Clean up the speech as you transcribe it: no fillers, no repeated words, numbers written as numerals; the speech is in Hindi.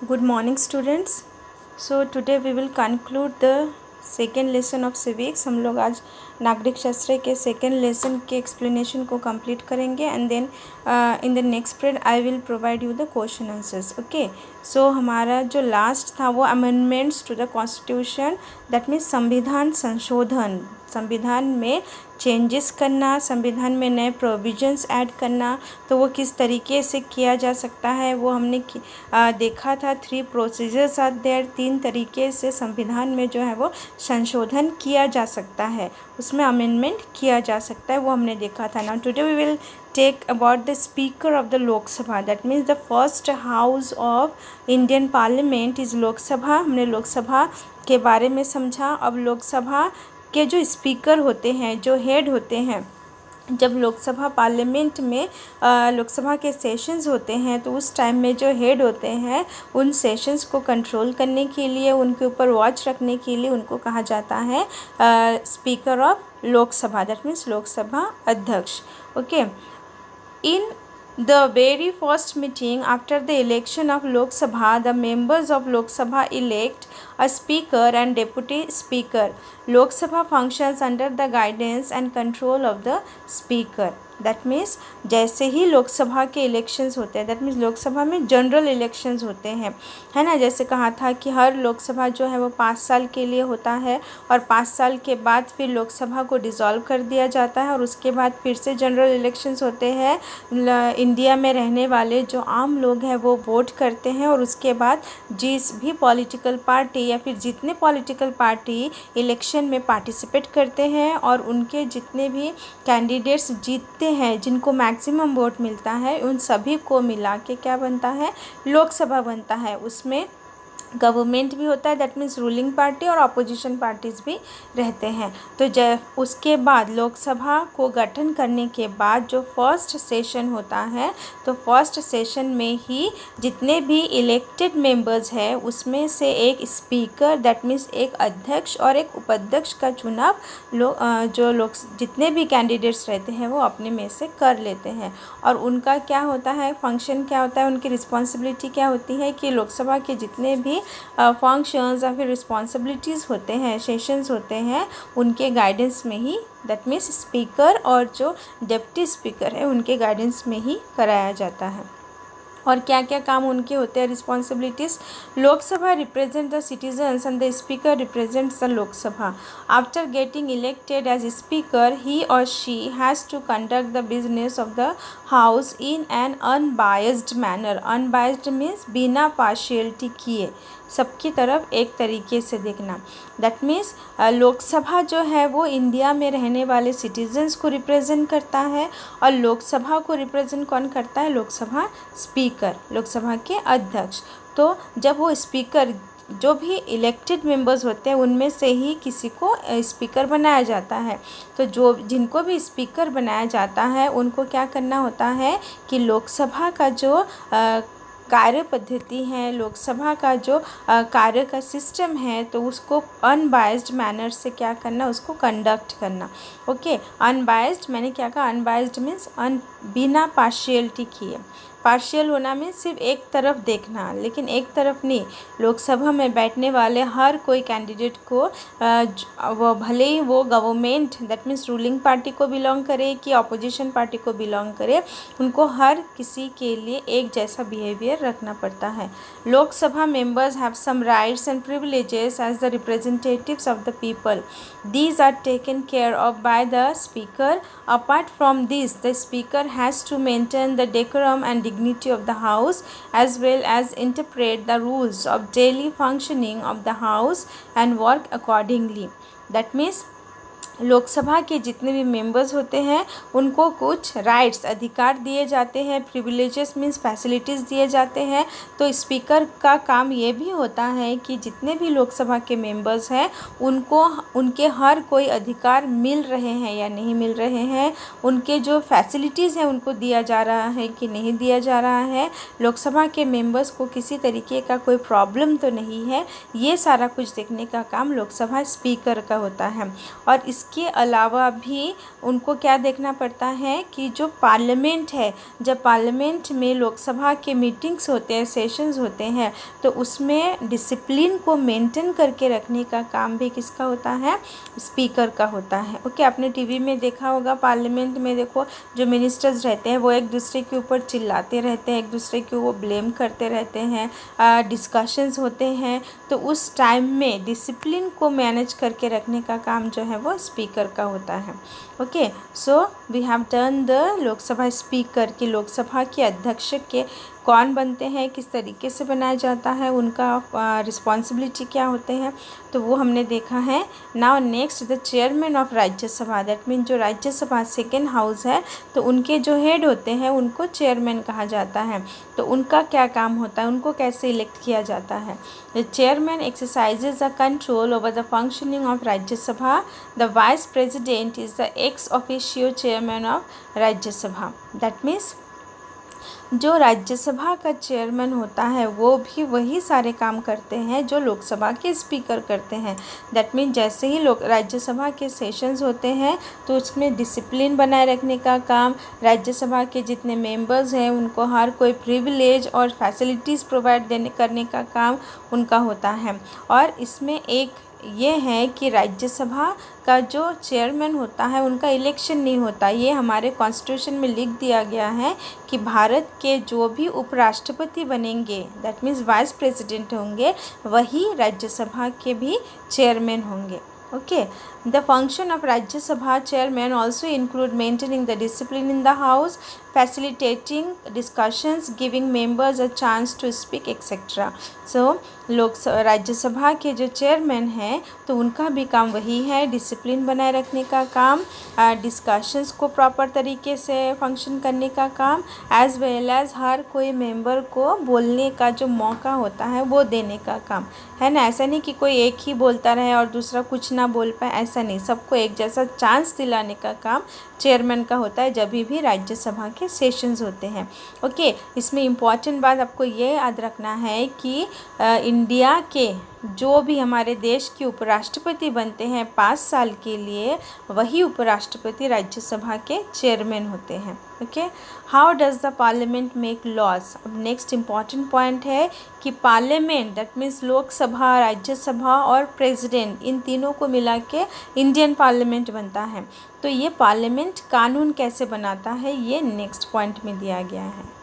Good morning students. So today we will conclude the second lesson of civics. हम लोग आज नागरिक शास्त्र के सेकेंड लेसन के एक्सप्लेनेशन को कंप्लीट करेंगे and then in the next period I will provide you the question answers. Okay, so हमारा जो लास्ट था वो amendments to the constitution, that means संविधान संशोधन, संविधान में चेंजेस करना, संविधान में नए प्रोविजंस ऐड करना. तो वो किस तरीके से किया जा सकता है वो हमने देखा था. 3 प्रोसीजर्स आर देयर. 3 तरीके से संविधान में जो है वो संशोधन किया जा सकता है, उसमें अमेंडमेंट किया जा सकता है, वो हमने देखा था. Now today we will take about the speaker of the Lok Sabha, that means the first house of Indian parliament is Lok Sabha. हमने लोकसभा के बारे में समझा. अब लोकसभा के जो स्पीकर होते हैं, जो हेड होते हैं, जब लोकसभा पार्लियामेंट में लोकसभा के सेशंस होते हैं तो उस टाइम में जो हेड होते हैं उन सेशंस को कंट्रोल करने के लिए, उनके ऊपर वॉच रखने के लिए उनको कहा जाता है speaker of Lok Sabha, that means Lok Sabha अध्यक्ष. Okay, in the very first meeting after the election of Lok Sabha, the members of Lok Sabha elect a speaker and deputy speaker. Lok Sabha functions under the guidance and control of the speaker. That means जैसे ही लोकसभा के इलेक्शंस होते हैं, दैट मीन्स लोकसभा में जनरल इलेक्शंस होते हैं, है ना. जैसे कहा था कि हर लोकसभा जो है वो 5 साल के लिए होता है और 5 साल के बाद फिर लोकसभा को डिसॉल्व कर दिया जाता है और उसके बाद फिर से जनरल इलेक्शंस होते हैं. इंडिया में रहने वाले जो आम लोग हैं वो वोट करते हैं और उसके बाद जिस भी पॉलिटिकल पार्टी या फिर जितने पॉलिटिकल पार्टी इलेक्शन में पार्टिसिपेट करते हैं और उनके जितने भी कैंडिडेट्स जीतते हैं, जिनको मैक्सिमम वोट मिलता है, उन सभी को मिला के क्या बनता है, लोकसभा बनता है. उसमें गवर्नमेंट भी होता है, दैट मीन्स रूलिंग पार्टी, और अपोजिशन पार्टीज़ भी रहते हैं. तो जब उसके बाद लोकसभा को गठन करने के बाद जो फर्स्ट सेशन होता है, तो फर्स्ट सेशन में ही जितने भी इलेक्टेड मेंबर्स हैं उसमें से एक स्पीकर, दैट मीन्स एक अध्यक्ष और एक उपाध्यक्ष का चुनाव जितने भी कैंडिडेट्स रहते हैं वो अपने में से कर लेते हैं. और उनका क्या होता है, फंक्शन क्या होता है, उनकी रिस्पॉन्सिबिलिटी क्या होती है कि लोकसभा के जितने भी फंक्शंस या फिर रिस्पॉन्सिबिलिटीज़ होते हैं, सेशंस होते हैं, उनके गाइडेंस में ही, दैट मीन्स स्पीकर और जो डिप्टी स्पीकर है उनके गाइडेंस में ही कराया जाता है. और क्या क्या काम उनके होते हैं, responsibilities. Lok Sabha represent the citizens and the speaker represents the Lok Sabha. After getting elected as speaker he और she has to conduct the business of the house in an unbiased manner. Unbiased means बिना पार्शियलिटी किए, सबकी तरफ एक तरीके से देखना. दैट मीन्स लोकसभा जो है वो इंडिया में रहने वाले सिटीजन्स को रिप्रेजेंट करता है और लोकसभा को रिप्रेजेंट कौन करता है, लोकसभा स्पीकर, लोकसभा के अध्यक्ष. तो जब वो स्पीकर, जो भी इलेक्टेड मेंबर्स होते हैं उनमें से ही किसी को स्पीकर बनाया जाता है. तो जिनको भी स्पीकर बनाया जाता है उनको क्या करना होता है कि लोकसभा का जो कार्य पद्धति है, लोकसभा का जो कार्य का सिस्टम है, तो उसको अनबायस्ड मैनर से क्या करना, उसको कंडक्ट करना. ओके, अनबायस्ड मैंने क्या कहा, अनबायस्ड मीन्स बिना पार्शियलिटी किए. पार्शियल होना में सिर्फ एक तरफ देखना, लेकिन एक तरफ नहीं. लोकसभा में बैठने वाले हर कोई कैंडिडेट को वो भले ही वो government, that means ruling party को बिलोंग करे कि अपोजिशन पार्टी को बिलोंग करे, उनको हर किसी के लिए एक जैसा बिहेवियर रखना पड़ता है. Lok Sabha members have some rights and privileges as the representatives of the people. These are taken care of by the speaker. Apart from this, the speaker has to maintain the decorum and dignity of the house as well as interpret the rules of daily functioning of the house and work accordingly. That means Lok Sabha के जितने भी मेंबर्स होते हैं उनको कुछ राइट्स, अधिकार दिए जाते हैं, प्रिविलेजेस मीन्स फैसिलिटीज़ दिए जाते हैं. तो स्पीकर का काम ये भी होता है कि जितने भी लोकसभा के मेंबर्स हैं उनको उनके हर कोई अधिकार मिल रहे हैं या नहीं मिल रहे हैं, उनके जो फैसिलिटीज़ हैं उनको दिया जा रहा है कि नहीं दिया जा रहा है, लोकसभा के मेंबर्स को किसी तरीके का कोई प्रॉब्लम तो नहीं है, ये सारा कुछ देखने का काम लोकसभा स्पीकर का होता है. और इसके अलावा भी उनको क्या देखना पड़ता है कि जो पार्लियामेंट है, जब पार्लियामेंट में लोकसभा के मीटिंग्स होते हैं, सेशंस होते हैं, तो उसमें डिसिप्लिन को मेंटेन करके रखने का काम भी किसका होता है? स्पीकर का होता है। ओके, आपने टीवी में देखा होगा, पार्लियामेंट में देखो जो मिनिस्टर्स रहते हैं वो एक दूसरे के ऊपर चिल्लाते रहते हैं, एक दूसरे को वो ब्लेम करते रहते हैं, डिस्कशंस होते हैं। तो उस टाइम में डिसिप्लिन को मैनेज करके रखने का काम जो है वो स्पीकर का होता है। Okay, so we have done the Lok Sabha speaker की, लोकसभा के अध्यक्ष के कौन बनते हैं, किस तरीके से बनाया जाता है, उनका रिस्पॉन्सिबिलिटी क्या होते हैं, तो वो हमने देखा है। Now next the chairman of Rajya Sabha, that mean जो राज्यसभा सेकेंड हाउस है, तो उनके जो हेड होते हैं उनको चेयरमैन कहा जाता है। तो उनका क्या काम होता है, उनको कैसे इलेक्ट किया जाता है? The chairman exercises the control over the functioning of Rajya Sabha. The vice president is the ex officio chairman of Rajya Sabha. That means जो राज्यसभा का चेयरमैन होता है वो भी वही सारे काम करते हैं जो लोकसभा के स्पीकर करते हैं। दैट मीन जैसे ही राज्यसभा के सेशंस होते हैं तो उसमें डिसिप्लिन बनाए रखने का काम, राज्यसभा के जितने मेंबर्स हैं उनको हर कोई प्रिविलेज और फैसिलिटीज़ प्रोवाइड करने का काम उनका होता है। और इसमें एक ये है कि राज्यसभा का जो चेयरमैन होता है उनका इलेक्शन नहीं होता। ये हमारे कॉन्स्टिट्यूशन में लिख दिया गया है कि भारत के जो भी उपराष्ट्रपति बनेंगे, दैट मीन्स वाइस प्रेसिडेंट होंगे, वही राज्यसभा के भी चेयरमैन होंगे। Okay, the function of Rajya Sabha chairman also include maintaining the discipline in the house, facilitating discussions, giving members a chance to speak etc. सो राज्यसभा के जो चेयरमैन हैं तो उनका भी काम वही है, डिसिप्लिन बनाए रखने का काम, डिस्कशंस को प्रॉपर तरीके से फंक्शन करने का काम, एज वेल एज हर कोई मेंबर को बोलने का जो मौका होता है वो देने का काम है ना। ऐसा नहीं कि कोई एक ही बोलता रहे और दूसरा कुछ ना बोल पाए, ऐसा नहीं, सबको एक जैसा चांस दिलाने का काम चेयरमैन का होता है जब भी राज्यसभा के सेशंस होते हैं। ओके, इसमें इम्पॉर्टेंट बात आपको ये याद रखना है कि इंडिया के जो भी हमारे देश के उपराष्ट्रपति बनते हैं 5 साल के लिए, वही उपराष्ट्रपति राज्यसभा के चेयरमैन होते हैं। Okay, how does the parliament make laws? अब नेक्स्ट इम्पॉर्टेंट पॉइंट है कि parliament that means Lok Sabha, Rajya Sabha और प्रेसिडेंट, इन तीनों को मिला के इंडियन पार्लियामेंट बनता है। तो ये पार्लियामेंट कानून कैसे बनाता है, ये नेक्स्ट पॉइंट में दिया गया है।